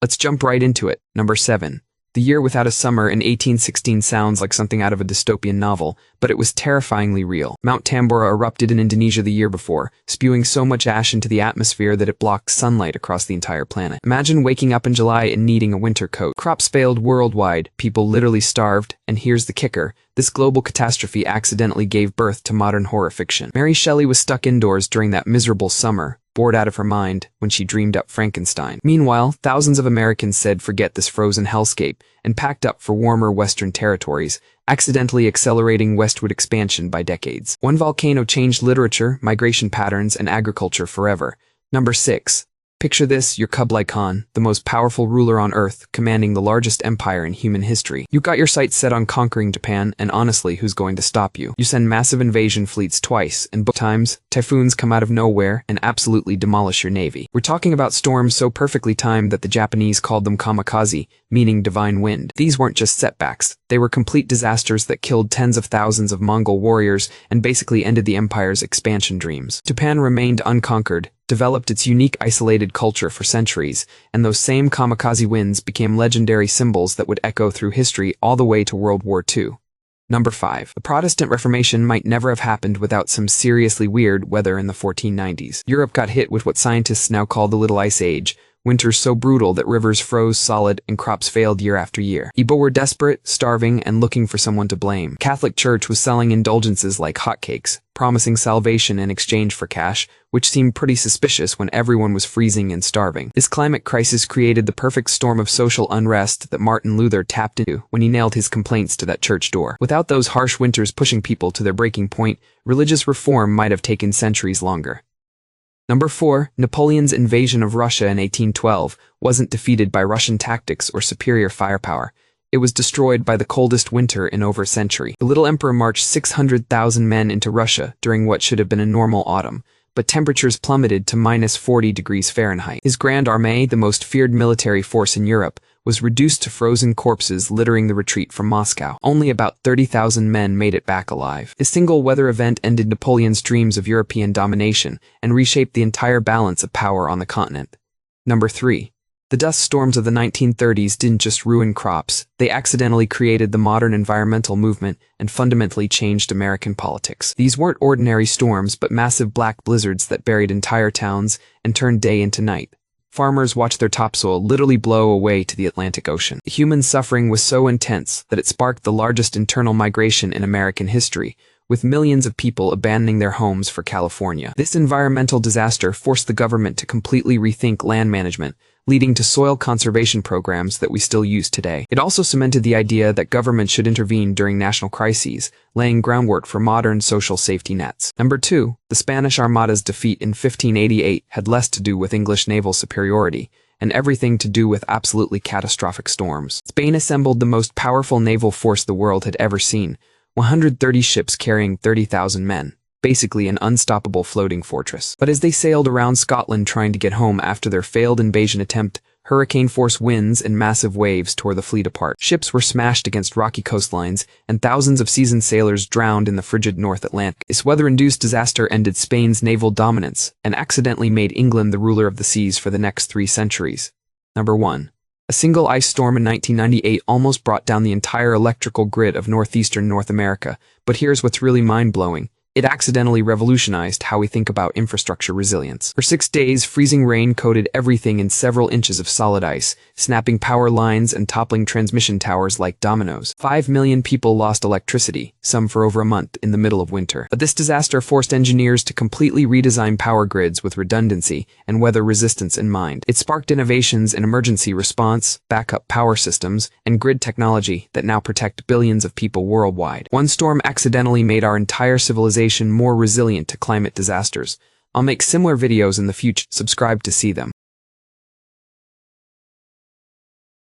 Let's jump right into it. Number 7. The Year Without a Summer in 1816 sounds like something out of a dystopian novel, but it was terrifyingly real. Mount Tambora erupted in Indonesia the year before, spewing so much ash into the atmosphere that it blocked sunlight across the entire planet. Imagine waking up in July and needing a winter coat. Crops failed worldwide, people literally starved, and here's the kicker: this global catastrophe accidentally gave birth to modern horror fiction. Mary Shelley was stuck indoors during that miserable summer, bored out of her mind, when she dreamed up Frankenstein. Meanwhile, thousands of Americans said forget this frozen hellscape and packed up for warmer Western territories, accidentally accelerating westward expansion by decades. One volcano changed literature, migration patterns, and agriculture forever. Number 6. Picture this: your Kublai Khan, the most powerful ruler on Earth, commanding the largest empire in human history. You got your sights set on conquering Japan, and honestly, who's going to stop you? You send massive invasion fleets twice, and both times, typhoons come out of nowhere and absolutely demolish your navy. We're talking about storms so perfectly timed that the Japanese called them kamikaze, meaning divine wind. These weren't just setbacks, they were complete disasters that killed tens of thousands of Mongol warriors and basically ended the empire's expansion dreams. Japan remained unconquered, developed its unique isolated culture for centuries, and those same kamikaze winds became legendary symbols that would echo through history all the way to World War II. Number 5. The Protestant Reformation might never have happened without some seriously weird weather in the 1490s. Europe got hit with what scientists now call the Little Ice Age, winters so brutal that rivers froze solid and crops failed year after year. People were desperate, starving, and looking for someone to blame. Catholic Church was selling indulgences like hotcakes, promising salvation in exchange for cash, which seemed pretty suspicious when everyone was freezing and starving. This climate crisis created the perfect storm of social unrest that Martin Luther tapped into when he nailed his complaints to that church door. Without those harsh winters pushing people to their breaking point, religious reform might have taken centuries longer. Number 4. Napoleon's invasion of Russia in 1812 wasn't defeated by Russian tactics or superior firepower. It was destroyed by the coldest winter in over a century. The little emperor marched 600,000 men into Russia during what should have been a normal autumn, but temperatures plummeted to -40 degrees Fahrenheit. His Grand Armée, the most feared military force in Europe, was reduced to frozen corpses littering the retreat from Moscow. Only about 30,000 men made it back alive. This single weather event ended Napoleon's dreams of European domination and reshaped the entire balance of power on the continent. Number 3. The dust storms of the 1930s didn't just ruin crops, they accidentally created the modern environmental movement and fundamentally changed American politics. These weren't ordinary storms, but massive black blizzards that buried entire towns and turned day into night. Farmers watched their topsoil literally blow away to the Atlantic Ocean. The human suffering was so intense that it sparked the largest internal migration in American history, with millions of people abandoning their homes for California. This environmental disaster forced the government to completely rethink land management, leading to soil conservation programs that we still use today. It also cemented the idea that government should intervene during national crises, laying groundwork for modern social safety nets. Number 2. The Spanish Armada's defeat in 1588 had less to do with English naval superiority, and everything to do with absolutely catastrophic storms. Spain assembled the most powerful naval force the world had ever seen, 130 ships carrying 30,000 men. Basically an unstoppable floating fortress. But as they sailed around Scotland trying to get home after their failed invasion attempt, hurricane-force winds and massive waves tore the fleet apart. Ships were smashed against rocky coastlines, and thousands of seasoned sailors drowned in the frigid North Atlantic. This weather-induced disaster ended Spain's naval dominance and accidentally made England the ruler of the seas for the next 3 centuries. Number 1. A single ice storm in 1998 almost brought down the entire electrical grid of northeastern North America, but here's what's really mind-blowing. It accidentally revolutionized how we think about infrastructure resilience. For 6 days, freezing rain coated everything in several inches of solid ice, snapping power lines and toppling transmission towers like dominoes. 5 million people lost electricity, some for over a month, in the middle of winter. But this disaster forced engineers to completely redesign power grids with redundancy and weather resistance in mind. It sparked innovations in emergency response, backup power systems, and grid technology that now protect billions of people worldwide. One storm accidentally made our entire civilization more resilient to climate disasters. I'll make similar videos in the future. Subscribe to see them.